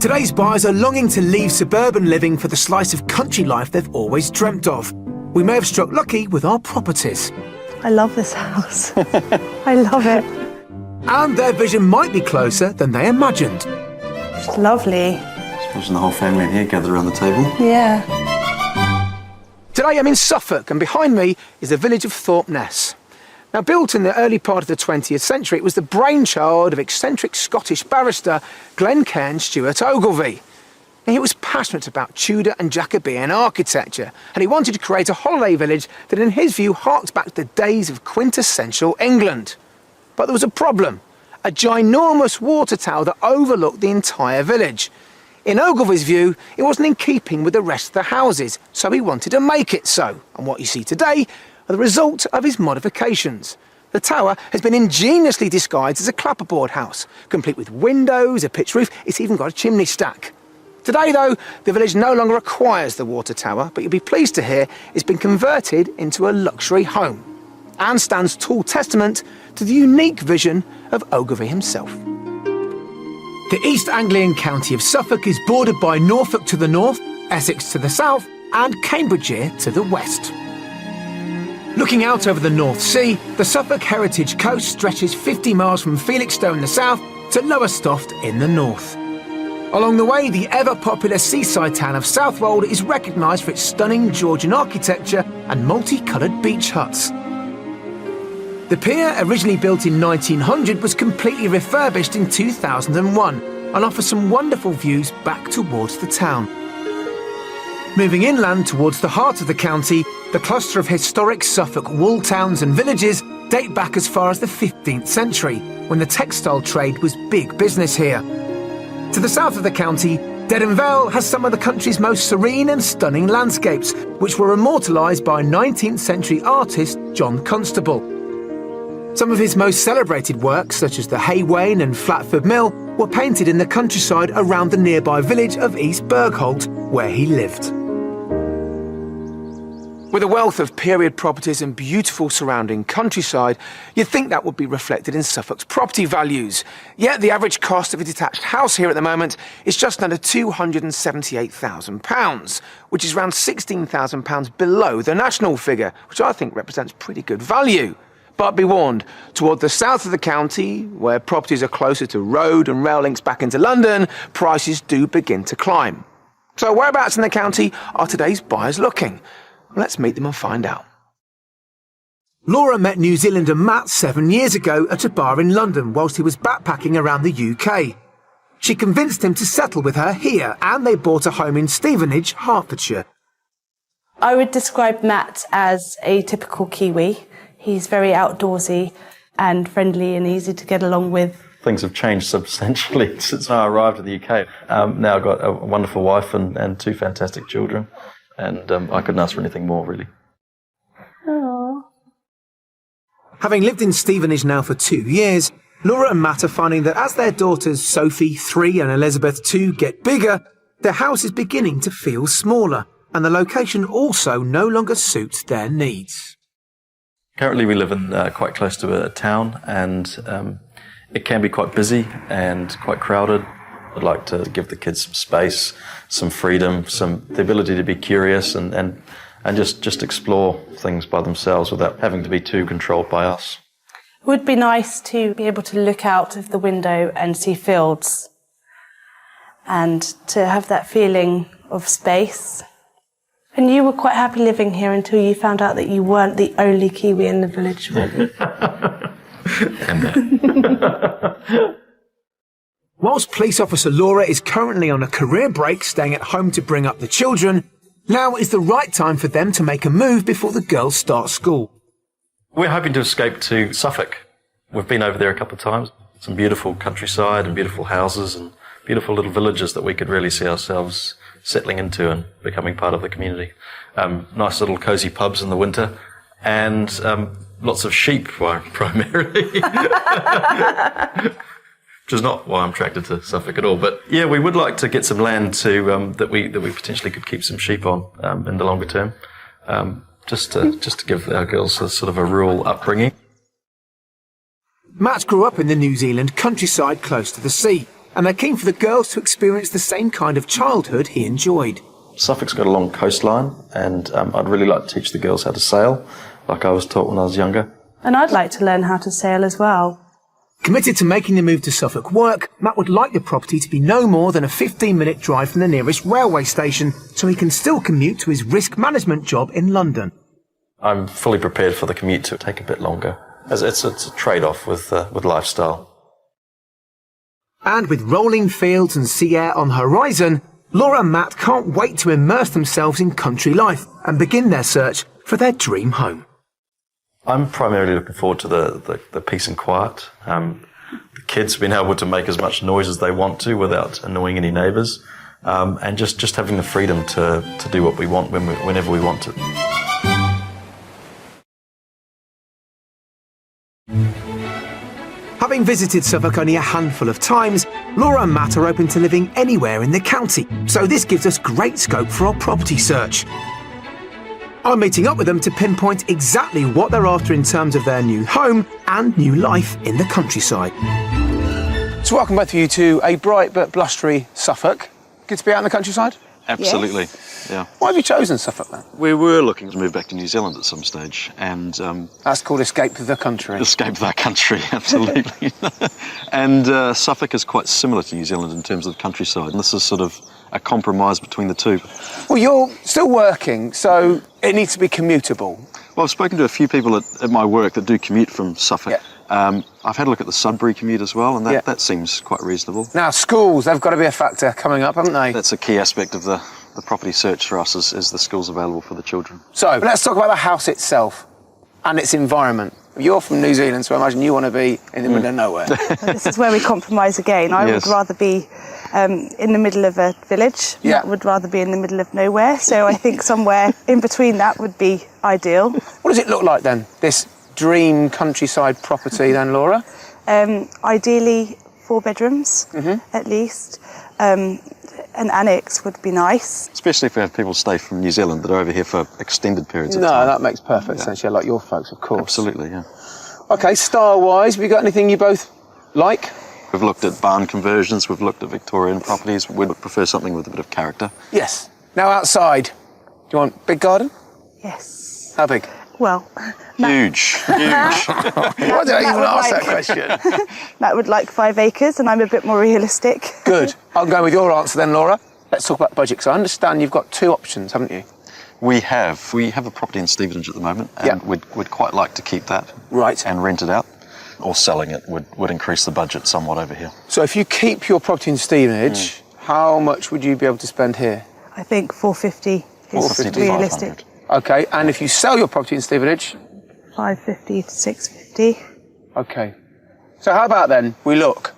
Today's buyers are longing to leave suburban living for the slice of country life they've always dreamt of. We may have struck lucky with our properties. I love this house. I love it. And their vision might be closer than they imagined. It's lovely. Imagine the whole family in here gathered around the table. Yeah. Today I'm in Suffolk, and behind me is the village of Thorpe Ness. Now, built in the early part of the 20th century, it was the brainchild of eccentric Scottish barrister Glencairn Stuart Ogilvie. Now, he was passionate about Tudor and Jacobean architecture, and he wanted to create a holiday village that, in his view, harked back to the days of quintessential England. But there was a problem: a ginormous water tower that overlooked the entire village. In Ogilvie's view, it wasn't in keeping with the rest of the houses, so he wanted to make it so. And what you see today are the result of his modifications. The tower has been ingeniously disguised as a clapperboard house, complete with windows, a pitched roof. It's even got a chimney stack. Today, though, the village no longer requires the water tower, but you'll be pleased to hear it's been converted into a luxury home, and stands tall testament to the unique vision of Ogilvie himself. The East Anglian county of Suffolk is bordered by Norfolk to the north, Essex to the south, and Cambridgeshire to the west. Looking out over the North Sea, the Suffolk Heritage Coast stretches 50 miles from Felixstowe in the south to Lowestoft in the north. Along the way, the ever-popular seaside town of Southwold is recognised for its stunning Georgian architecture and multicoloured beach huts. The pier, originally built in 1900, was completely refurbished in 2001 and offers some wonderful views back towards the town. Moving inland towards the heart of the county, the cluster of historic Suffolk wool towns and villages date back as far as the 15th century, when the textile trade was big business here. To the south of the county, Dedham Vale has some of the country's most serene and stunning landscapes, which were immortalised by 19th century artist John Constable. Some of his most celebrated works, such as the Hay Wain and Flatford Mill, were painted in the countryside around the nearby village of East Bergholt, where he lived. With a wealth of period properties and beautiful surrounding countryside, you'd think that would be reflected in Suffolk's property values. Yet the average cost of a detached house here at the moment is just under £278,000, which is around £16,000 below the national figure, which I think represents pretty good value. But be warned, toward the south of the county, where properties are closer to road and rail links back into London, prices do begin to climb. So whereabouts in the county are today's buyers looking? Let's meet them and find out. Laura met New Zealander Matt 7 years ago at a bar in London whilst he was backpacking around the UK. She convinced him to settle with her here, and they bought a home in Stevenage, Hertfordshire. I would describe Matt as a typical Kiwi. He's very outdoorsy and friendly and easy to get along with. Things have changed substantially since I arrived in the UK. Now I've got a wonderful wife and two fantastic children. And I couldn't ask for anything more, really. Aww. Having lived in Stevenage now for 2 years, Laura and Matt are finding that as their daughters Sophie, 3, and Elizabeth, 2, get bigger, their house is beginning to feel smaller, and the location also no longer suits their needs. Currently we live in quite close to a town, and it can be quite busy and quite crowded. I'd like to give the kids some space, some freedom, the ability to be curious and just explore things by themselves without having to be too controlled by us. It would be nice to be able to look out of the window and see fields and to have that feeling of space. And you were quite happy living here until you found out that you weren't the only Kiwi in the village, weren't you? Whilst police officer Laura is currently on a career break, staying at home to bring up the children, now is the right time for them to make a move before the girls start school. We're hoping to escape to Suffolk. We've been over there a couple of times. Some beautiful countryside and beautiful houses and beautiful little villages that we could really see ourselves settling into and becoming part of the community. Nice little cosy pubs in the winter and lots of sheep, primarily. Which is not why I'm attracted to Suffolk at all. But yeah, we would like to get some land to that we potentially could keep some sheep on in the longer term, just to give our girls a sort of a rural upbringing. Matt grew up in the New Zealand countryside close to the sea. and they're keen for the girls to experience the same kind of childhood he enjoyed. Suffolk's got a long coastline, and I'd really like to teach the girls how to sail, like I was taught when I was younger. And I'd like to learn how to sail as well. Committed to making the move to Suffolk work, Matt would like the property to be no more than a 15-minute drive from the nearest railway station, so he can still commute to his risk management job in London. I'm fully prepared for the commute to take a bit longer, as it's a trade-off with lifestyle. And with rolling fields and sea air on the horizon, Laura and Matt can't wait to immerse themselves in country life and begin their search for their dream home. I'm primarily looking forward to the peace and quiet. The kids being able to make as much noise as they want to without annoying any neighbours, and just having the freedom to do what we want whenever we want to. Having visited Suffolk only a handful of times, Laura and Matt are open to living anywhere in the county, so this gives us great scope for our property search. I'm meeting up with them to pinpoint exactly what they're after in terms of their new home and new life in the countryside. So welcome both of you to a bright but blustery Suffolk. Good to be out in the countryside? Absolutely, Yes. yeah. Why have you chosen Suffolk then? We were looking to move back to New Zealand at some stage, and That's called escape the country. escape that country, absolutely. And Suffolk is quite similar to New Zealand in terms of the countryside, and this is sort of a compromise between the two. Well, you're still working, so it needs to be commutable. Well, I've spoken to a few people at my work that do commute from Suffolk. Yeah. I've had a look at the Sudbury commute as well, and that, Yeah. that seems quite reasonable. Now, schools, they've got to be a factor coming up, haven't they? That's a key aspect of the property search for us, is the schools available for the children. So, let's talk about the house itself and its environment. You're from New Zealand, so I imagine you want to be in the middle of nowhere. This is where we compromise again. I Yes. would rather be in the middle of a village. Yeah. Matt would rather be in the middle of nowhere. So I think somewhere in between that would be ideal. What does it look like then, this dream countryside property then, Laura? Ideally 4 bedrooms, at least. An annex would be nice. Especially if we have people stay from New Zealand that are over here for extended periods of No, time. that makes perfect sense. Yeah, like your folks, of course. Absolutely, yeah. Okay, style-wise, have you got anything you both like? We've looked at barn conversions, we've looked at Victorian properties. We'd prefer something with a bit of character. Yes. Now, outside, do you want big garden? Yes. How big? Well, Huge, huge. Why did I even would ask like- that question? Matt would like 5 acres, and I'm a bit more realistic. Good. I'll go with your answer then, Laura. Let's talk about budget, because I understand you've got 2 options, haven't you? We have a property in Stevenage at the moment, and Yeah. we'd quite like to keep that. Right. And rent it out. Or selling it would increase the budget somewhat over here. So if you keep your property in Stevenage, how much would you be able to spend here? I think 450 is 450 to realistic. 500. Okay, and if you sell your property in Stevenage, 550 to 650. okay. So how about then we look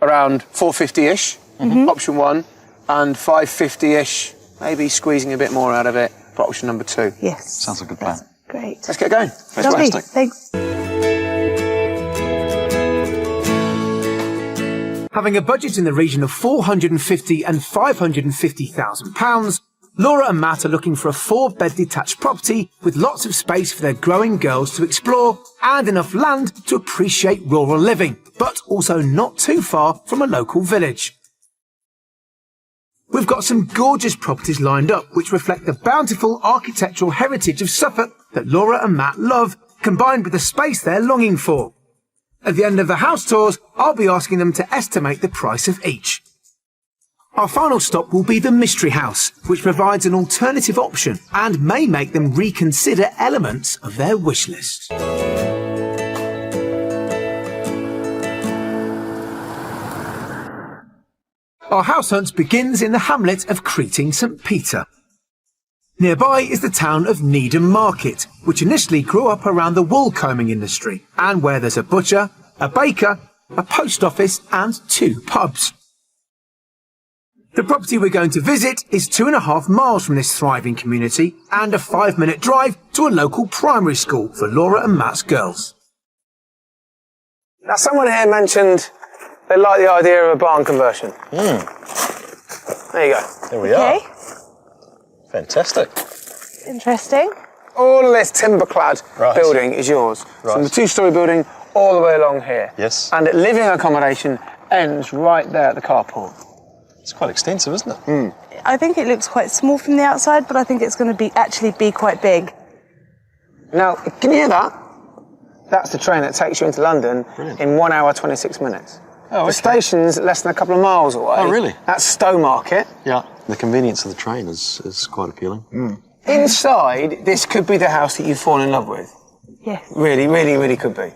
around 450-ish, option 1, and 550-ish, maybe squeezing a bit more out of it for option number 2. Yes. Sounds like a good plan. Great. Let's get going. Lovely. Fantastic. Thanks. Having a budget in the region of £450,000 and £550,000, Laura and Matt are looking for a 4-bed detached property with lots of space for their growing girls to explore and enough land to appreciate rural living, but also not too far from a local village. We've got some gorgeous properties lined up which reflect the bountiful architectural heritage of Suffolk that Laura and Matt love, combined with the space they're longing for. At the end of the house tours, I'll be asking them to estimate the price of each. Our final stop will be the Mystery House, which provides an alternative option and may make them reconsider elements of their wish list. Our house hunt begins in the hamlet of Creeting St Peter. Nearby is the town of Needham Market, which initially grew up around the wool combing industry, and where there's a butcher, a baker, a post office and 2 pubs. The property we're going to visit is 2.5 miles from this thriving community and a 5-minute drive to a local primary school for Laura and Matt's girls. Now, someone here mentioned they like the idea of a barn conversion. There you go. There we Okay. Fantastic. Interesting. All of this timber-clad Right. building is yours. Right. From the 2-storey building all the way along here. Yes. And living accommodation ends right there at the carport. It's quite extensive, isn't it? I think it looks quite small from the outside, but I think it's going to actually be quite big. Now, can you hear that? That's the train that takes you into London in 1 hour, 26 minutes. Oh, okay. The station's less than a couple of miles away. Oh, really? That's Stowmarket. Yeah. The convenience of the train is quite appealing. Inside, this could be the house that you fall in love with. Yes. Really, really, really could be.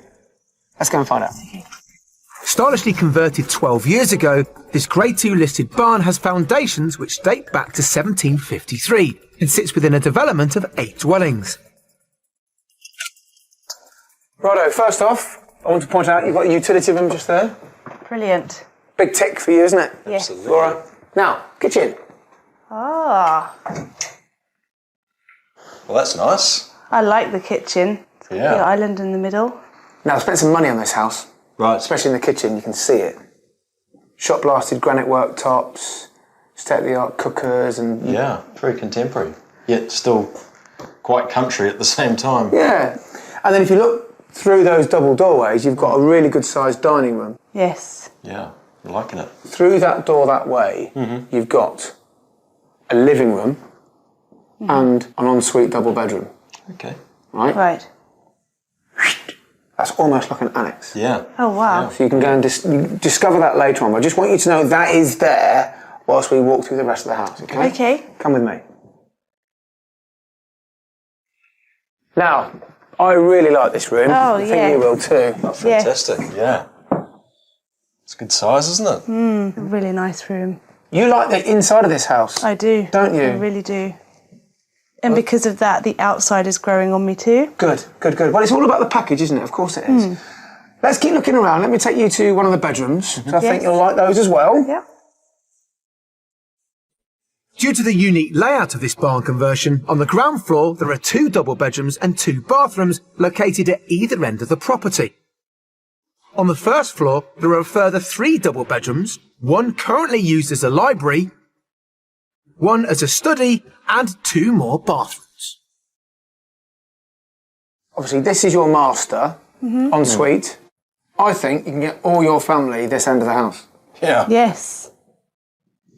Let's go and find out. Okay. Stylishly converted 12 years ago, this Grade 2 listed barn has foundations which date back to 1753 and sits within a development of 8 dwellings. Righto, first off, I want to point out you've got a utility room just there. Brilliant. Big tick for you, isn't it? Yes. Absolutely. Laura. Now, kitchen. Ah, Well, that's nice. I like the kitchen. It's got Yeah. the island in the middle. Now, I spent some money on this house, Right. especially in the kitchen. You can see it. Shot blasted granite worktops, state-of-the-art cookers, and Yeah, very contemporary. Yet still quite country at the same time. yeah. And then if you look through those double doorways, you've got a really good-sized dining room. Yes. Yeah, I'm liking it. Through that door that way, you've got a living room and an ensuite double bedroom, Okay. right? Right. That's almost like an annex. Yeah. Oh, wow. So you can go and you discover that later on. But I just want you to know that is there whilst we walk through the rest of the house, okay? Okay. Come with me. Now, I really like this room. Oh, I think yeah. you will too. That's Yeah. fantastic. Yeah. It's a good size, isn't it? A really nice room. You like the inside of this house, I do. don't you? I really do. And because of that, the outside is growing on me too. Good, good, good. Well, it's all about the package, isn't it? Of course it is. Let's keep looking around. Let me take you to one of the bedrooms. So I think Yes. you'll like those as well. Yep. Due to the unique layout of this barn conversion, on the ground floor there are 2 double bedrooms and 2 bathrooms located at either end of the property. On the first floor there are a further 3 double bedrooms, one currently used as a library, one as a study, and 2 more bathrooms. Obviously this is your master ensuite. I think you can get all your family this end of the house. Yeah. Yes,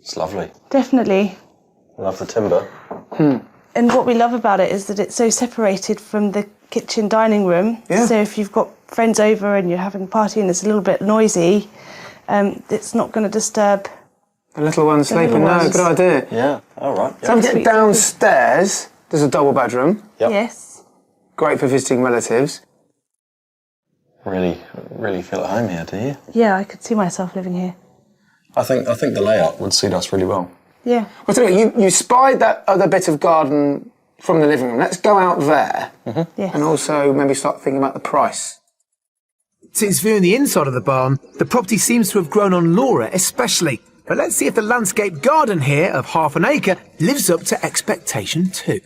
It's lovely. definitely. I love the timber. And what we love about it is that it's so separated from the kitchen dining room. Yeah. So if you've got friends over and you're having a party and it's a little bit noisy, it's not going to disturb. The little one's sleeping. little No, ones. good idea. Yeah. All right. So I'm getting Sweet. downstairs. There's a double bedroom. Yep. Yes. Great for visiting relatives. Really feel at home here, do you? Yeah, I could see myself living here. I think the layout would suit us really well. Yeah. Well, tell you spied that other bit of garden from the living room. Let's go out there Yes. and also maybe start thinking about the price. Since viewing the inside of the barn, the property seems to have grown on Laura especially. But let's see if the landscape garden here of half an acre lives up to expectation too.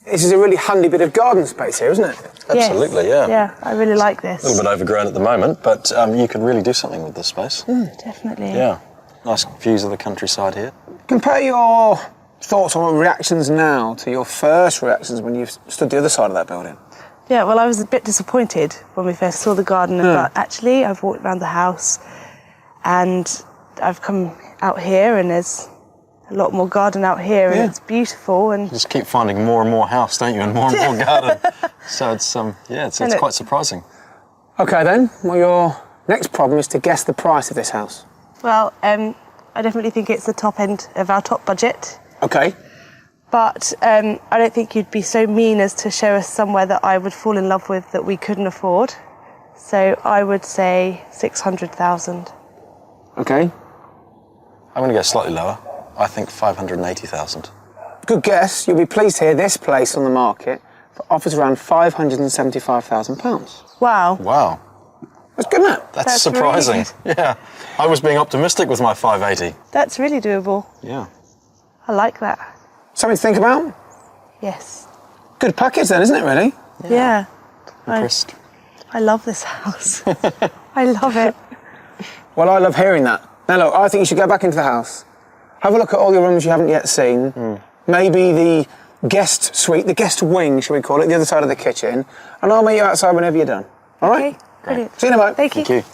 This is a really handy bit of garden space here, isn't it? Yes. Absolutely, yeah. Yeah, I really like this. A little bit overgrown at the moment, but you could really do something with this space. Definitely. Yeah. Nice views of the countryside here. Compare your thoughts or reactions now to your first reactions when you stood the other side of that building. Yeah, well, I was a bit disappointed when we first saw the garden, but actually I've walked around the house and I've come out here and there's a lot more garden out here and it's beautiful. And You just keep finding more and more house, don't you, and more garden. So it's it's quite surprising. Okay then, well your next problem is to guess the price of this house. well, I definitely think it's the top end of our top budget, Okay. but I don't think you'd be so mean as to show us somewhere that I would fall in love with that we couldn't afford. So I would say 600,000. Okay. I'm going to go slightly lower. I think 580,000. Good guess. You'll be pleased to hear this place on the market for offers around £575,000. Wow. Wow. That's good, isn't it? That's That's really surprising. Yeah. I was being optimistic with my 580. That's really doable. Yeah. I like that. Something to think about. Yes. Good package then, isn't it, really? Yeah. Impressed. I love this house. I love it. Well, I love hearing that. Now, look, I think you should go back into the house, have a look at all your rooms you haven't yet seen, maybe the guest suite, the guest wing, shall we call it, the other side of the kitchen, and I'll meet you outside whenever you're done. All right? Okay, brilliant. See you in a moment. Thank you. Thank you.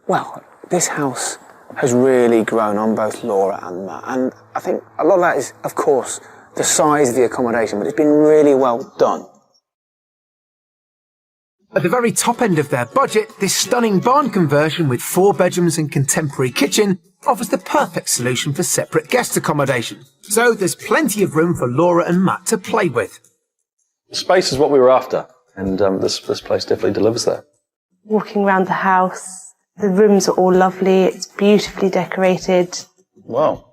Well, this house has really grown on both Laura and Matt, and I think a lot of that is, of course, the size of the accommodation, but it's been really well done. At the very top end of their budget, this stunning barn conversion with 4 bedrooms and contemporary kitchen offers the perfect solution for separate guest accommodation. So there's plenty of room for Laura and Matt to play with. Space is what we were after, and this place definitely delivers that. Walking around the house, the rooms are all lovely, it's beautifully decorated. Wow.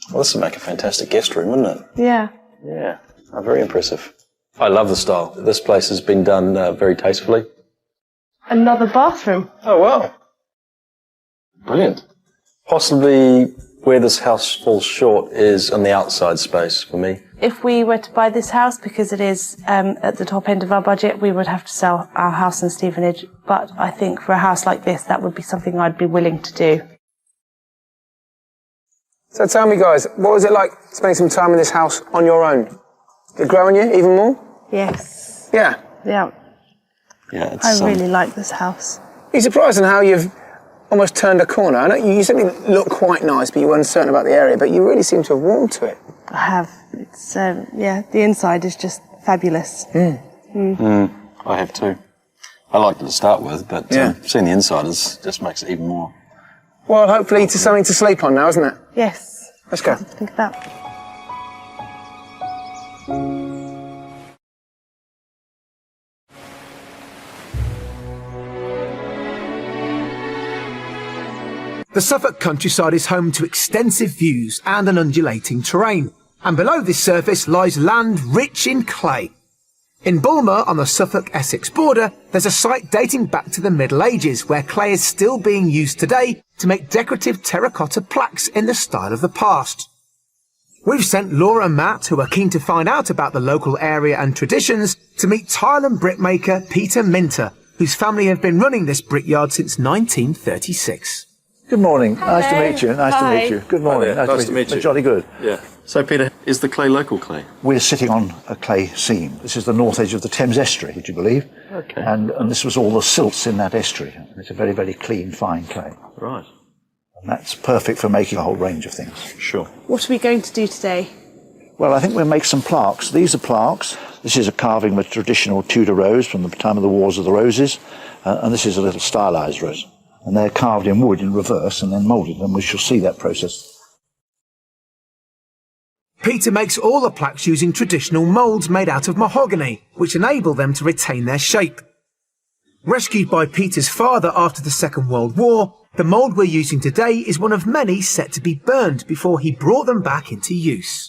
Well, this would make a fantastic guest room, wouldn't it? Yeah. Yeah, very impressive. I love the style. This place has been done very tastefully. Another bathroom. Oh, wow. Brilliant. Possibly where this house falls short is on the outside space for me. If we were to buy this house, because it is at the top end of our budget, we would have to sell our house in Stevenage. But I think for a house like this, that would be something I'd be willing to do. So tell me, guys, what was it like spending some time in this house on your own? Did it grow on you even more? Yes. Yeah. Yeah. Yeah, I really like this house. Are you surprised on how you've almost turned a corner? I know you certainly look quite nice, but you were uncertain about the area, but you really seem to have warmed to it. I have. It's, yeah, the inside is just fabulous. I have too. I liked it to start with, but seeing the inside just makes it even more. Well, hopefully it's something to sleep on now, isn't it? Yes. Let's go. Think of that. The Suffolk countryside is home to extensive views and an undulating terrain, and below this surface lies land rich in clay. In Bulmer, on the Suffolk-Essex border, there's a site dating back to the Middle Ages where clay is still being used today to make decorative terracotta plaques in the style of the past. We've sent Laura and Matt, who are keen to find out about the local area and traditions, to meet tile and brickmaker Peter Minter, whose family have been running this brickyard since 1936. Good morning. Nice to meet you. Nice to meet you. Good morning. Nice to meet you. Jolly good. Yeah. So, Peter, is the clay local clay? We're sitting on a clay seam. This is the north edge of the Thames estuary, would you believe? Okay. And this was all the silts in that estuary. It's a very, very clean, fine clay. Right. And that's perfect for making a whole range of things. Sure. What are we going to do today? Well, I think we'll make some plaques. These are plaques. This is a carving with traditional Tudor rose from the time of the Wars of the Roses. And this is a little stylised rose. And they're carved in wood in reverse and then moulded, and we shall see that process. Peter makes all the plaques using traditional moulds made out of mahogany, which enable them to retain their shape. Rescued by Peter's father after the Second World War, the mould we're using today is one of many set to be burned before he brought them back into use.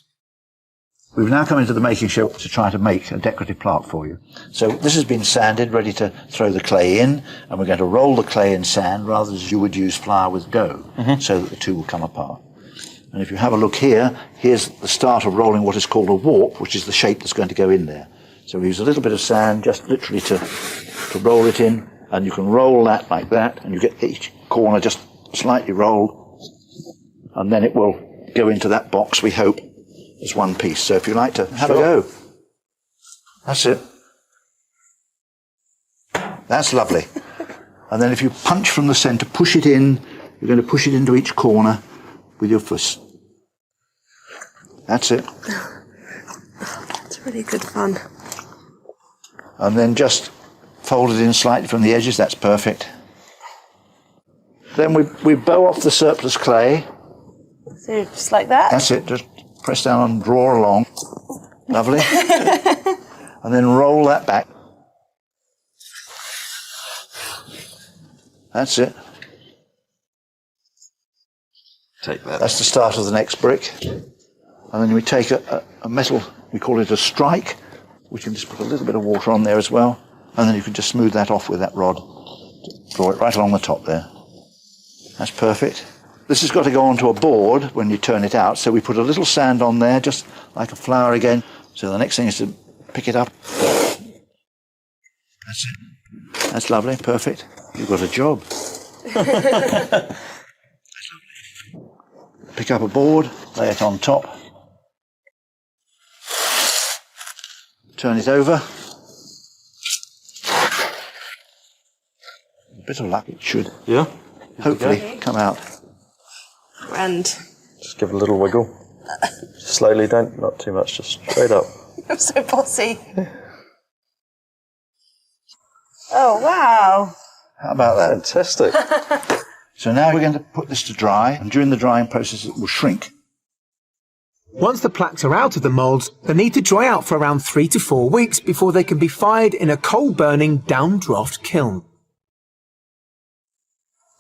We've now come into the making shop to try to make a decorative plaque for you. So this has been sanded, ready to throw the clay in, and we're going to roll the clay in sand rather than as you would use flour with dough, so that the two will come apart. And if you have a look here, here's the start of rolling what is called a warp, which is the shape that's going to go in there. So we use a little bit of sand just literally to roll it in, and you can roll that like that, and you get each corner just slightly rolled, and then it will go into that box, we hope, as one piece. So if you like to have a go. That's it. That's lovely. And then if you punch from the centre, push it in, you're going to push it into each corner with your fist. That's it. It's really good fun. And then just fold it in slightly from the edges, that's perfect. Then we bow off the surplus clay. So just like that? That's it, just press down and draw along. Lovely. And then roll that back. That's it. Take that. That's the start of the next brick. And then we take a metal, we call it a strike. We can just put a little bit of water on there as well. And then you can just smooth that off with that rod. Draw it right along the top there. That's perfect. This has got to go onto a board when you turn it out, so we put a little sand on there, just like a flower again. So the next thing is to pick it up. That's it. That's lovely, perfect. You've got a job. That's lovely. Pick up a board, lay it on top. Turn it over. A bit of luck, it should. Yeah? hopefully come out. And Just give it a little wiggle. Slowly, not too much, just straight up. I'm so bossy. Oh, wow. How about that? Fantastic. So now we're going to put this to dry, and during the drying process it will shrink. Once the plaques are out of the moulds, they need to dry out for around 3 to 4 weeks before they can be fired in a coal-burning downdraft kiln.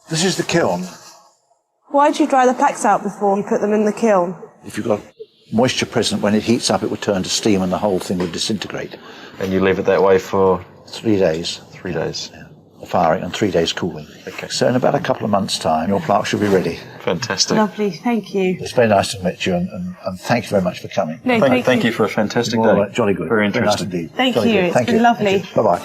This is the kiln. Why do you dry the plaques out before you put them in the kiln? If you've got moisture present, when it heats up it would turn to steam and the whole thing would disintegrate. And you leave it that way for 3 days. 3 days. Firing and 3 days cooling. Okay. So in about a couple of months' time, your plaque should be ready. Fantastic. Lovely, thank you. It's very nice to meet you, and thank you very much for coming. No, Thank you for a fantastic All day. right, jolly good. Very Nice interesting. indeed. Thank Jolly you, good. it's Thank been you. lovely. Thank you. Bye-bye.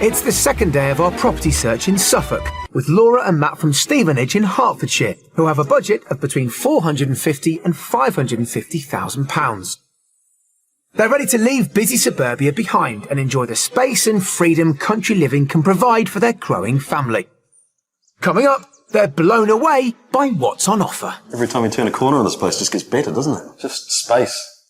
It's the second day of our property search in Suffolk, with Laura and Matt from Stevenage in Hertfordshire, who have a budget of between £450,000 and £550,000. They're ready to leave busy suburbia behind and enjoy the space and freedom country living can provide for their growing family. Coming up, they're blown away by what's on offer. Every time you turn a corner on this place, it just gets better, doesn't it? Just space.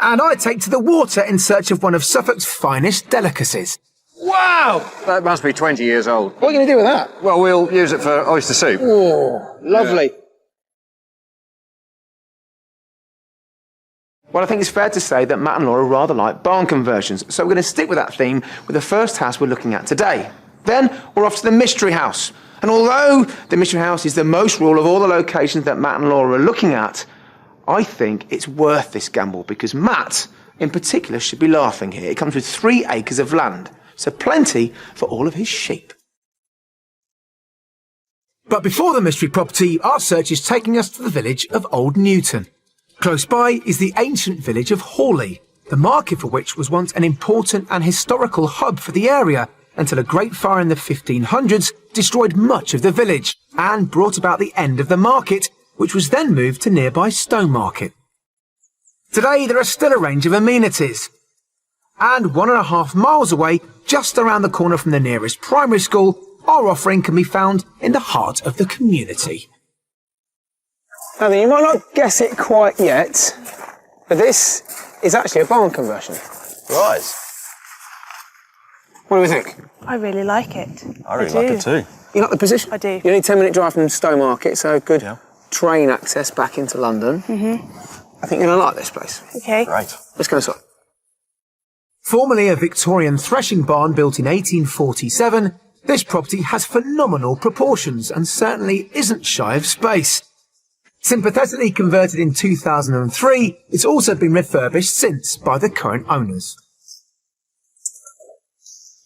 And I take to the water in search of one of Suffolk's finest delicacies. Wow! That must be 20 years old. What are you going to do with that? Well, we'll use it for oyster soup. Oh, lovely. Well, I think it's fair to say that Matt and Laura rather like barn conversions, so we're going to stick with that theme with the first house we're looking at today. Then we're off to the Mystery House. And although the Mystery House is the most rural of all the locations that Matt and Laura are looking at, I think it's worth this gamble because Matt, in particular, should be laughing here. It comes with 3 acres of land, so plenty for all of his sheep. But before the mystery property, our search is taking us to the village of Old Newton. Close by is the ancient village of Hawley, the market for which was once an important and historical hub for the area until a great fire in the 1500s destroyed much of the village and brought about the end of the market, which was then moved to nearby Stowmarket. Today there are still a range of amenities, and 1.5 miles away, just around the corner from the nearest primary school, our offering can be found in the heart of the community. Now then, you might not guess it quite yet, but this is actually a barn conversion. Right. What do we think? I really like it. I really like it too. You like the position? I do. You're only 10-minute drive from Stowmarket, so good train access back into London. I think you're going to like this place. Okay. Great. Let's go inside. Formerly a Victorian threshing barn built in 1847, this property has phenomenal proportions and certainly isn't shy of space. Sympathetically converted in 2003, it's also been refurbished since by the current owners.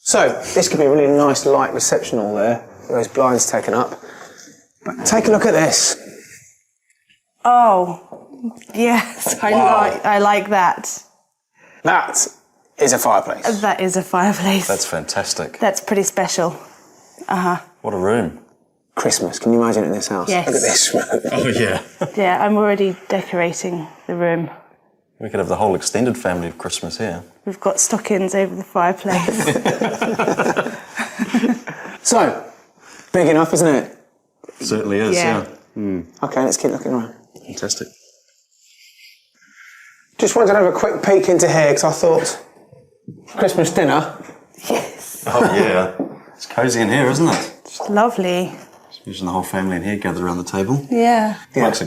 So, this could be a really nice light reception hall there, with those blinds taken up. But take a look at this. Oh, yes, I like that. That is a fireplace. That is a fireplace. That's fantastic. That's pretty special. What a room. Christmas, can you imagine it in this house? Yes. Look at this room. Oh, yeah. Yeah, I'm already decorating the room. We could have the whole extended family of Christmas here. We've got stockings over the fireplace. So, big enough, isn't it? Certainly is, Yeah. Okay, let's keep looking around. Fantastic. Just wanted to have a quick peek into here because I thought Christmas dinner. Yes. Oh, yeah. It's cosy in here, isn't it? It's lovely. Imagine the whole family in here gathered around the table. Yeah. Makes a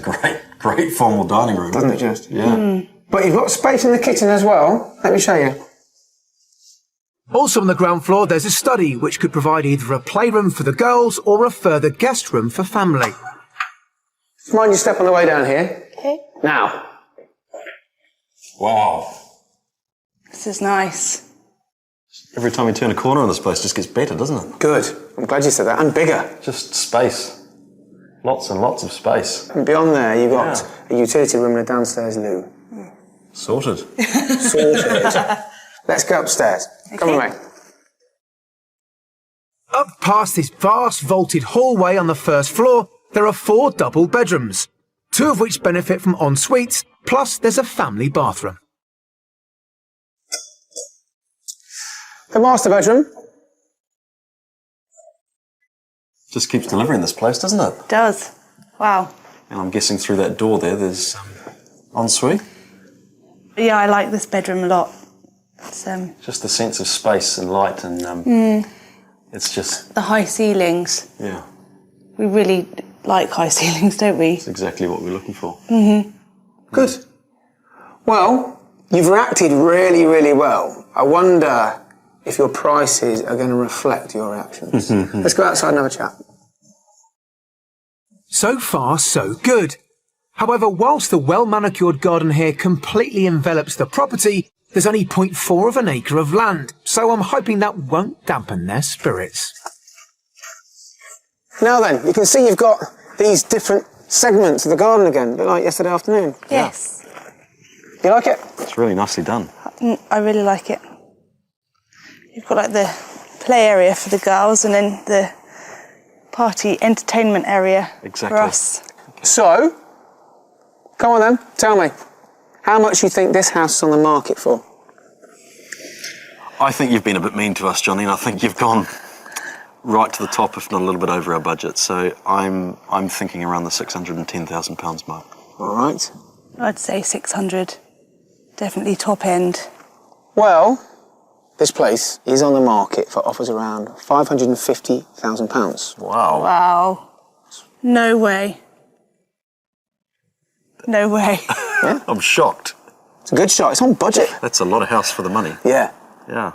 great formal dining room. Doesn't it just? Yeah. But you've got space in the kitchen as well. Let me show you. Also on the ground floor, there's a study which could provide either a playroom for the girls or a further guest room for family. Mind you step on the way down here. Okay. Now. Wow. This is nice. Every time you turn a corner on this place, it just gets better, doesn't it? Good. I'm glad you said that. And bigger. Just space. Lots and lots of space. And beyond there, you've got a utility room and a downstairs loo. Sorted. Sorted. Let's go upstairs. Come on, mate. Up past this vast vaulted hallway on the first floor, there are 4 double bedrooms, 2 of which benefit from en-suites, plus there's a family bathroom. The master bedroom. Just keeps delivering this place, doesn't it? Does. Wow. And I'm guessing through that door there's ensuite. Yeah, I like this bedroom a lot. It's, Just the sense of space and light and it's just... the high ceilings. Yeah, We really like high ceilings, don't we? it's exactly what we're looking for. Good. Well, you've reacted really, really well. I wonder if your prices are going to reflect your reactions. Let's go outside and have a chat. So far, so good. However, whilst the well-manicured garden here completely envelops the property, there's only 0.4 of an acre of land, so I'm hoping that won't dampen their spirits. Now then, you can see you've got these different segments of the garden again, a bit like yesterday afternoon. Yes. You like it? It's really nicely done. I really like it. You've got like the play area for the girls and then the party entertainment area Exactly. for us. So, come on then, tell me, how much you think this house is on the market for? I think you've been a bit mean to us, Johnny, and I think you've gone right to the top, if not a little bit over our budget. So I'm thinking around the £610,000 mark. All right. I'd say 600. Definitely top end. Well, this place is on the market for offers around £550,000. Wow. Wow. No way. No way. I'm shocked. It's a good shot. It's on budget. That's a lot of house for the money. Yeah. Yeah.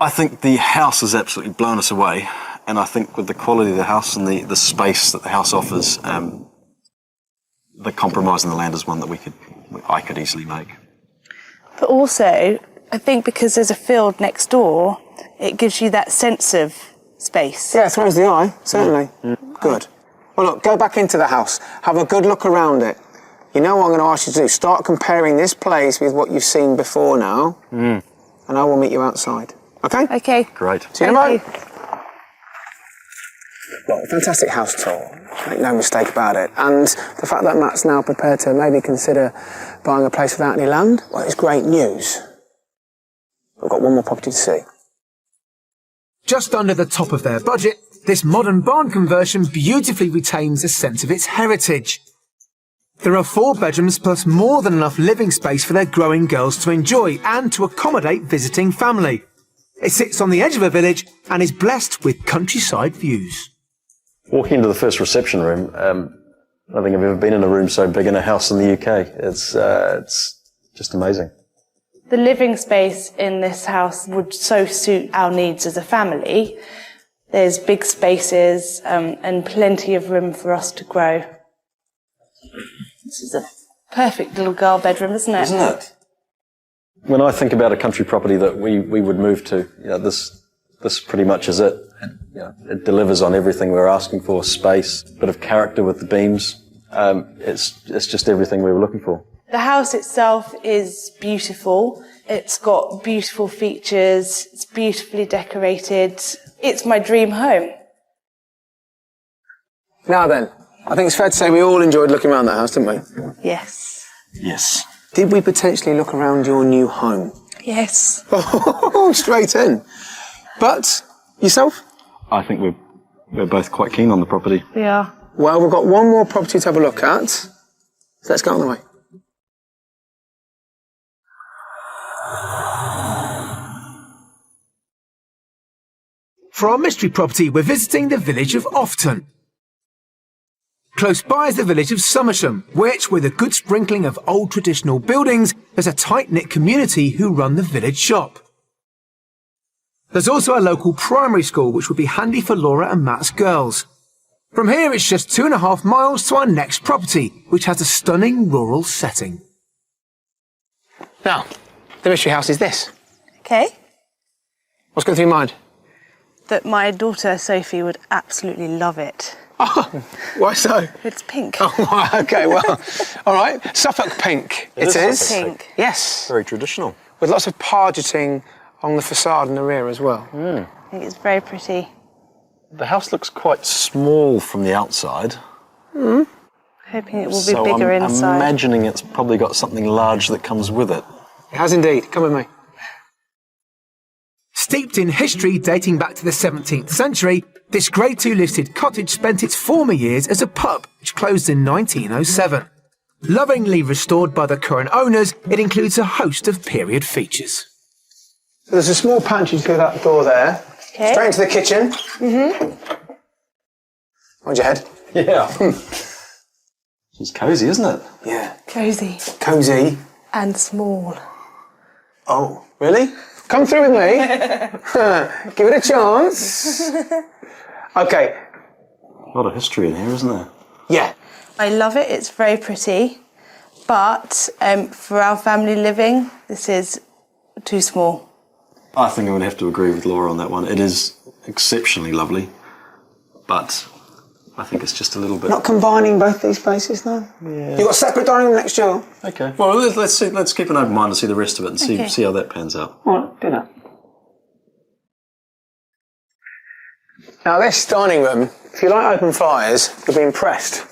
I think the house has absolutely blown us away, and I think with the quality of the house and the space that the house offers, the compromise in the land is one that I could easily make. But also, I think because there's a field next door, it gives you that sense of space. Yeah, it throws the eye, certainly. Good. Well, look, go back into the house. Have a good look around it. You know what I'm going to ask you to do? Start comparing this place with what you've seen before now, and I will meet you outside. Okay? Okay. Great. See you in a Thank moment. Well, fantastic house tour. Make no mistake about it. And the fact that Matt's now prepared to maybe consider buying a place without any land, well, it's great news. We've got one more property to see. Just under the top of their budget, this modern barn conversion beautifully retains a sense of its heritage. There are 4 bedrooms plus more than enough living space for their growing girls to enjoy and to accommodate visiting family. It sits on the edge of a village and is blessed with countryside views. Walking into the first reception room, I don't think I've ever been in a room so big in a house in the UK. It's just amazing. The living space in this house would so suit our needs as a family. There's big spaces and plenty of room for us to grow. This is a perfect little girl bedroom, isn't it? Isn't it? When I think about a country property that we would move to, this pretty much is it. It delivers on everything we're asking for: space, bit of character with the beams. It's just everything we were looking for. The house itself is beautiful. It's got beautiful features. It's beautifully decorated. It's my dream home. Now then, I think it's fair to say we all enjoyed looking around that house, didn't we? Yes. Yes. Did we potentially look around your new home? Yes. Oh, straight in. But yourself? I think we're both quite keen on the property. We are. Well, we've got one more property to have a look at. So let's get on the way. For our mystery property, we're visiting the village of Ofton. Close by is the village of Somersham, which, with a good sprinkling of old traditional buildings, there's a tight-knit community who run the village shop. There's also a local primary school, which would be handy for Laura and Matt's girls. From here, it's just 2.5 miles to our next property, which has a stunning rural setting. Now, the mystery house is this. Okay. What's going through your mind? That my daughter Sophie would absolutely love it. Oh, why so? It's pink. Oh, okay, well, all right. Suffolk pink. It is. Pink. Yes. Very traditional. With lots of pargeting on the facade and the rear as well. I think it's very pretty. The house looks quite small from the outside. Hoping it will be bigger I'm inside. imagining it's probably got something large that comes with it. It has indeed. Come with me. Steeped in history dating back to the 17th century, this Grade 2 listed cottage spent its former years as a pub, which closed in 1907. Lovingly restored by the current owners, it includes a host of period features. So there's a small pantry through that door there. Okay. Straight into the kitchen. Mm-hmm. Hold your head. Yeah. It's cosy, isn't it? Yeah. Cosy. Cosy. And small. Oh, really? Come through with me. Give it a chance. Okay. A lot of history in here, isn't there? Yeah. I love it. It's very pretty. But for our family living, this is too small. I think I would have to agree with Laura on that one. It is exceptionally lovely, but I think it's just a little bit... Not combining both these spaces, though? Yeah. You've got a separate dining room next door? Okay. Well, let's keep an open mind to see the rest of it and see how that pans out. All right, do that. Now, this dining room, if you like open fires, you'll be impressed.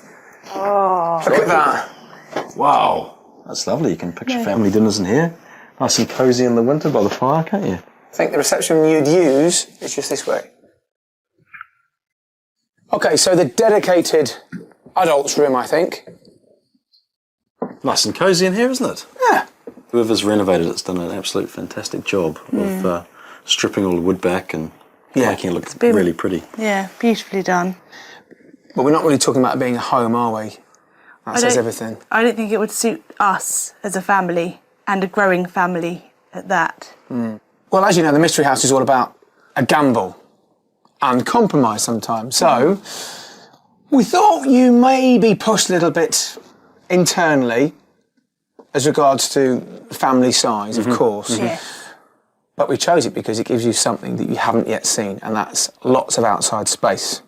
Oh. Look at that. Wow. That's lovely. You can picture family dinners in here. Nice and cosy in the winter by the fire, can't you? I think the reception you'd use is just this way. Okay, so the dedicated adults room, I think. Nice and cosy in here, isn't it? Yeah. Whoever's renovated it's done an absolute fantastic job of stripping all the wood back and making it look really pretty. Yeah, beautifully done. But we're not really talking about it being a home, are we? That says everything. I don't think it would suit us as a family, and a growing family at that. Well, as you know, the Mystery House is all about a gamble and compromise sometimes. So we thought you may be pushed a little bit internally as regards to family size, of course. Yes. But we chose it because it gives you something that you haven't yet seen, and that's lots of outside space.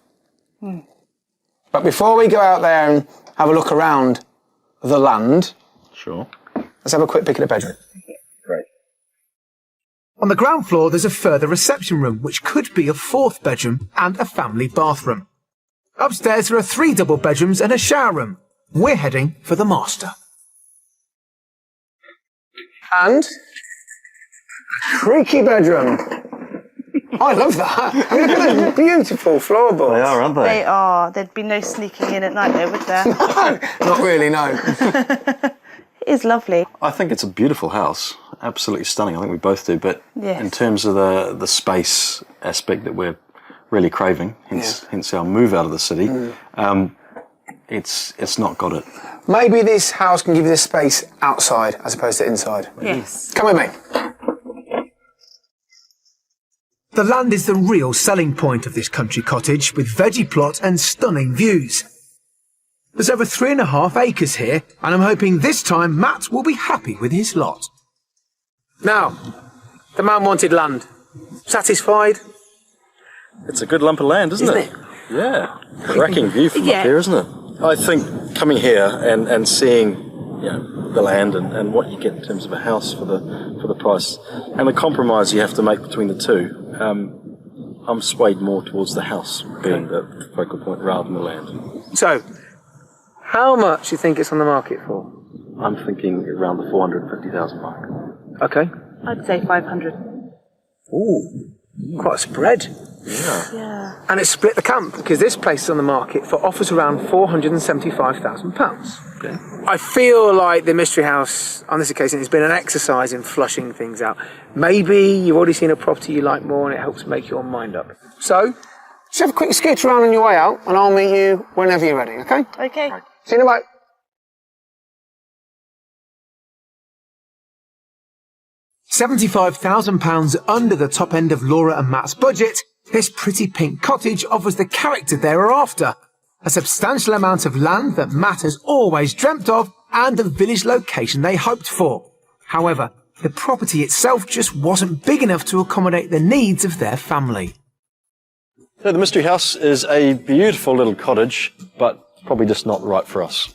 But before we go out there and have a look around the land, Sure. let's have a quick pick at the bedroom. Great. On the ground floor, there's a further reception room, which could be a fourth bedroom and a family bathroom. Upstairs, there are 3 double bedrooms and a shower room. We're heading for the master. And a creaky bedroom. I love that. I mean, look at those beautiful floorboards. They are, aren't they? They are. There'd be no sneaking in at night, though, would there? Not really, no. It is lovely. I think it's a beautiful house. Absolutely stunning. I think we both do. But Yes. in terms of the space aspect that we're really craving, hence our move out of the city, it's not got it. Maybe this house can give you the space outside as opposed to inside. Yes. Come with me. The land is the real selling point of this country cottage, with veggie plot and stunning views. There's over 3.5 acres here, and I'm hoping this time Matt will be happy with his lot. Now, the man wanted land. Satisfied? It's a good lump of land, isn't it? Yeah. Cracking view from up here, isn't it? I think coming here and seeing the land and what you get in terms of a house for the price and the compromise you have to make between the two, I'm swayed more towards the house being the focal point rather than the land. So, how much do you think it's on the market for? I'm thinking around the 450,000 mark. Okay. I'd say 500. Ooh, quite a spread. Yeah. And it's split the camp, because this place is on the market for offers around £475,000. Okay. I feel like the Mystery House, on this occasion, has been an exercise in flushing things out. Maybe you've already seen a property you like more and it helps make your mind up. So, just have a quick skitch around on your way out and I'll meet you whenever you're ready, okay? Okay. See you in a bit. £75,000 under the top end of Laura and Matt's budget, this pretty pink cottage offers the character they were after. A substantial amount of land that Matt has always dreamt of and the village location they hoped for. However, the property itself just wasn't big enough to accommodate the needs of their family. So the Mystery House is a beautiful little cottage, but probably just not right for us.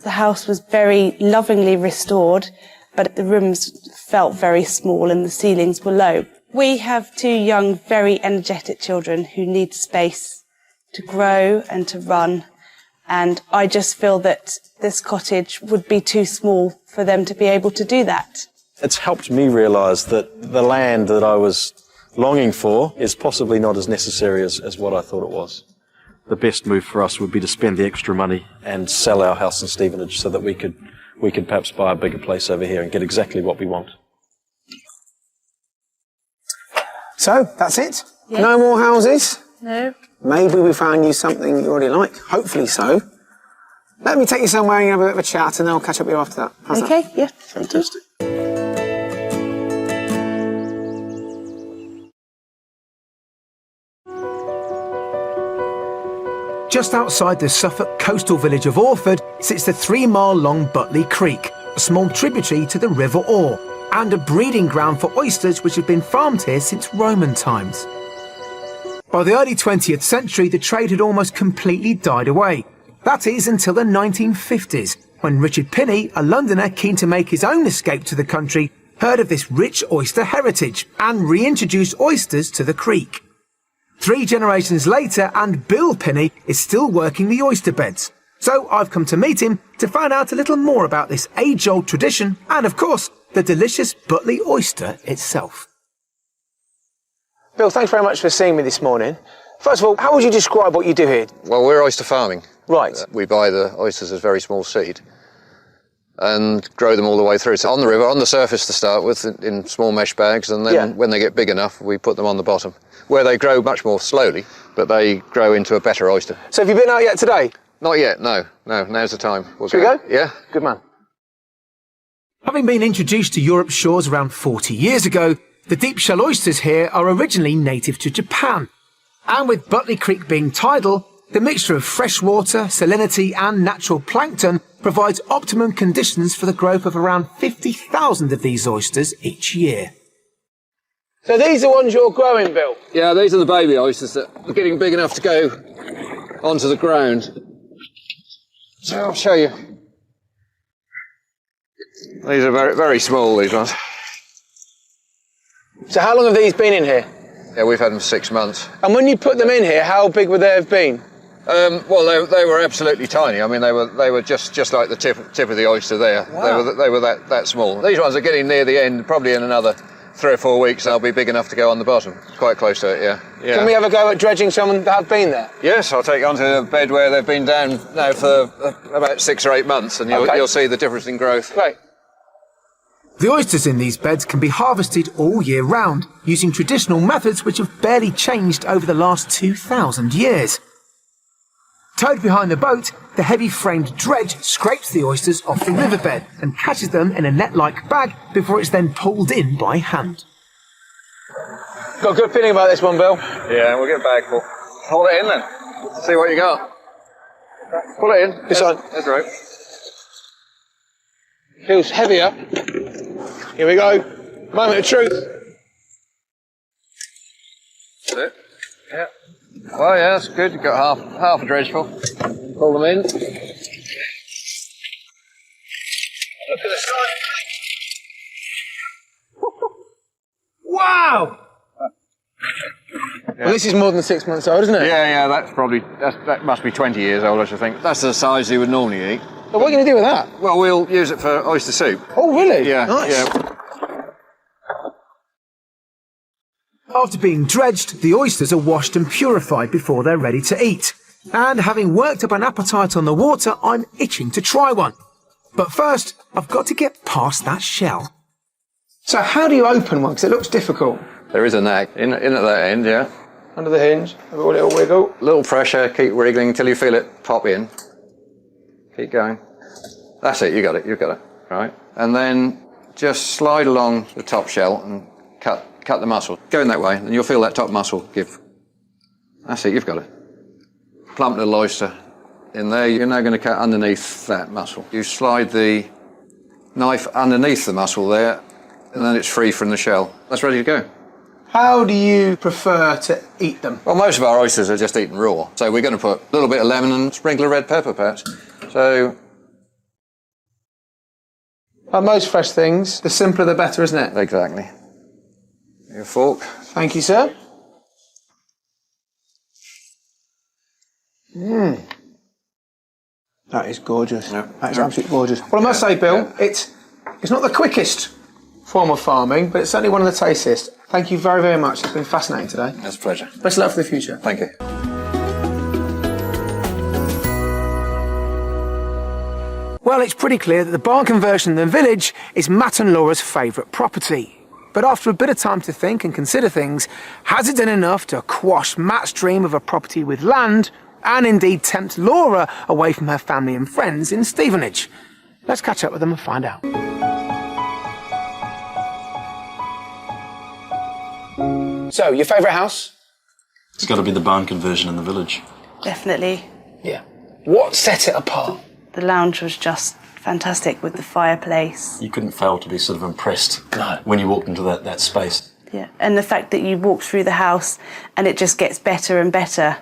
The house was very lovingly restored, but the rooms felt very small and the ceilings were low. We have 2 young, very energetic children who need space to grow and to run, and I just feel that this cottage would be too small for them to be able to do that. It's helped me realise that the land that I was longing for is possibly not as necessary as what I thought it was. The best move for us would be to spend the extra money and sell our house in Stevenage so that we could perhaps buy a bigger place over here and get exactly what we want. So, that's it? Yeah. No more houses? No. Maybe we found you something you already like. Hopefully so. Let me take you somewhere and have a bit of a chat, and then I'll catch up with you after that. How's that? Okay, yeah. Fantastic. Just outside the Suffolk coastal village of Orford sits the 3-mile-long Butley Creek, a small tributary to the River Orr, and a breeding ground for oysters which have been farmed here since Roman times. By the early 20th century, the trade had almost completely died away. That is, until the 1950s, when Richard Pinney, a Londoner keen to make his own escape to the country, heard of this rich oyster heritage and reintroduced oysters to the creek. 3 generations later, and Bill Pinney is still working the oyster beds. So I've come to meet him to find out a little more about this age-old tradition and, of course, the delicious Butley oyster itself. Bill, thanks very much for seeing me this morning. First of all, how would you describe what you do here? Well, we're oyster farming. Right. We buy the oysters as very small seed and grow them all the way through. So on the river, on the surface to start with, in small mesh bags, and then when they get big enough, we put them on the bottom, where they grow much more slowly, but they grow into a better oyster. So have you been out yet today? Not yet, no. Now's the time. Shall we go? Yeah. Good man. Having been introduced to Europe's shores around 40 years ago, the deep shell oysters here are originally native to Japan. And with Butley Creek being tidal, the mixture of fresh water, salinity and natural plankton provides optimum conditions for the growth of around 50,000 of these oysters each year. So these are the ones you're growing, Bill? Yeah, these are the baby oysters that are getting big enough to go onto the ground. So I'll show you. These are very, very small, these ones. So how long have these been in here? Yeah, we've had them for 6 months. And when you put them in here, how big would they have been? Well, they were absolutely tiny. I mean, they were just like the tip of the oyster there. Wow. They were that small. These ones are getting near the end. Probably in another 3 or 4 weeks, they'll be big enough to go on the bottom. Quite close to it, yeah. Can we have a go at dredging some that have been there? Yes, I'll take you onto a bed where they've been down now for about 6 or 8 months, and you'll see the difference in growth. Great. The oysters in these beds can be harvested all year round, using traditional methods which have barely changed over the last 2,000 years. Towed behind the boat, the heavy-framed dredge scrapes the oysters off the riverbed and catches them in a net-like bag before it's then pulled in by hand. Got a good feeling about this one, Bill. Yeah, we'll get a bag full. Hold it in then. See what you got. Pull it in. This side. That's right. Feels heavier. Here we go. Moment of truth. That's it. Yeah. Well, yeah, that's good. You've got half a dredge full. Pull them in. Look at the size. Wow! Well, this is more than 6 months old, isn't it? Yeah, that must be 20 years old, I should think. That's the size you would normally eat. But what are you going to do with that? Well, we'll use it for oyster soup. Oh, really? Yeah. Nice. Yeah. After being dredged, the oysters are washed and purified before they're ready to eat. And having worked up an appetite on the water, I'm itching to try one. But first, I've got to get past that shell. So how do you open one? Because it looks difficult. There is a nag in at that end, yeah. Under the hinge, have a little wiggle. Little pressure, keep wriggling until you feel it pop in. Keep going. That's it, you've got it. Right. And then just slide along the top shell and cut the muscle. Going that way, and you'll feel that top muscle give. That's it, you've got it. Plump little oyster in there. You're now going to cut underneath that muscle. You slide the knife underneath the muscle there, and then it's free from the shell. That's ready to go. How do you prefer to eat them? Well, most of our oysters are just eaten raw. So we're going to put a little bit of lemon and sprinkle of red pepper, perhaps. So. Most fresh things, the simpler the better, isn't it? Exactly. Your fork. Thank you, sir. That is gorgeous. Yeah. That is absolutely gorgeous. Well, I must say, Bill, it's not the quickest form of farming, but it's certainly one of the tastiest. Thank you very, very much. It's been fascinating today. That's a pleasure. Best of luck for the future. Thank you. Well, it's pretty clear that the barn conversion in the village is Matt and Laura's favourite property. But after a bit of time to think and consider things, has it done enough to quash Matt's dream of a property with land and indeed tempt Laura away from her family and friends in Stevenage? Let's catch up with them and find out. So, your favourite house? It's got to be the barn conversion in the village. Definitely. Yeah. What set it apart? The lounge was just fantastic with the fireplace. You couldn't fail to be sort of impressed No. when you walked into that space. Yeah, and the fact that you walk through the house and it just gets better and better.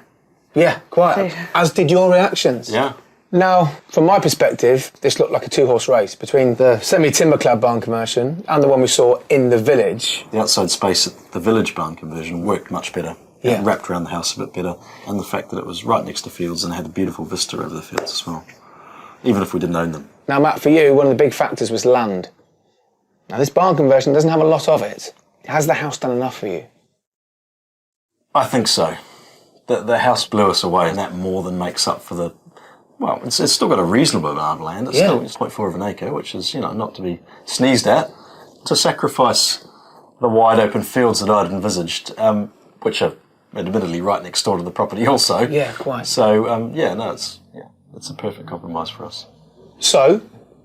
Yeah, quite. So- As did your reactions. Yeah. Now, from my perspective, this looked like a two-horse race between the semi-timber clad barn conversion and the one we saw in the village. The outside space at the village barn conversion worked much better. Yeah. It wrapped around the house a bit better. And the fact that it was right next to fields and had a beautiful vista over the fields as well. Even if we didn't own them. Now, Matt, for you, one of the big factors was land. Now, this barn conversion doesn't have a lot of it. Has the house done enough for you? I think so. The house blew us away, and that more than makes up for the... Well, it's still got a reasonable amount of land. It's still 0.4 of an acre, which is, not to be sneezed at. To sacrifice the wide open fields that I'd envisaged, which are admittedly right next door to the property also. Yeah, quite. So, it's a perfect compromise for us. So,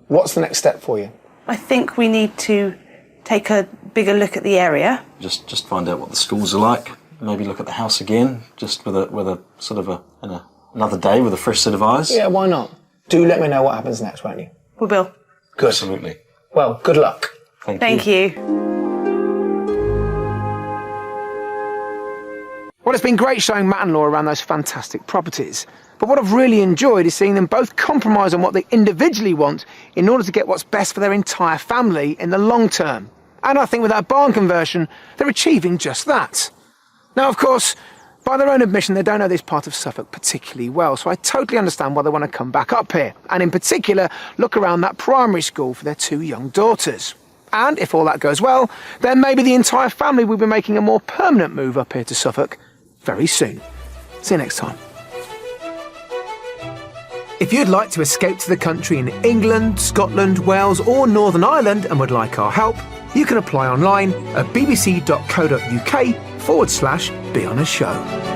what's the next step for you? I think we need to take a bigger look at the area. Just find out what the schools are like. Maybe look at the house again, just with a sort of another day with a fresh set of eyes. Yeah, why not? Do let me know what happens next, won't you? We will. Good. Absolutely. Well, good luck. Thank you. Well, it's been great showing Matt and Laura around those fantastic properties. But what I've really enjoyed is seeing them both compromise on what they individually want in order to get what's best for their entire family in the long term. And I think with that barn conversion, they're achieving just that. Now, of course, by their own admission, they don't know this part of Suffolk particularly well, so I totally understand why they want to come back up here, and in particular, look around that primary school for their two young daughters. And if all that goes well, then maybe the entire family will be making a more permanent move up here to Suffolk very soon. See you next time. If you'd like to escape to the country in England, Scotland, Wales or Northern Ireland and would like our help, you can apply online at bbc.co.uk/be on a show.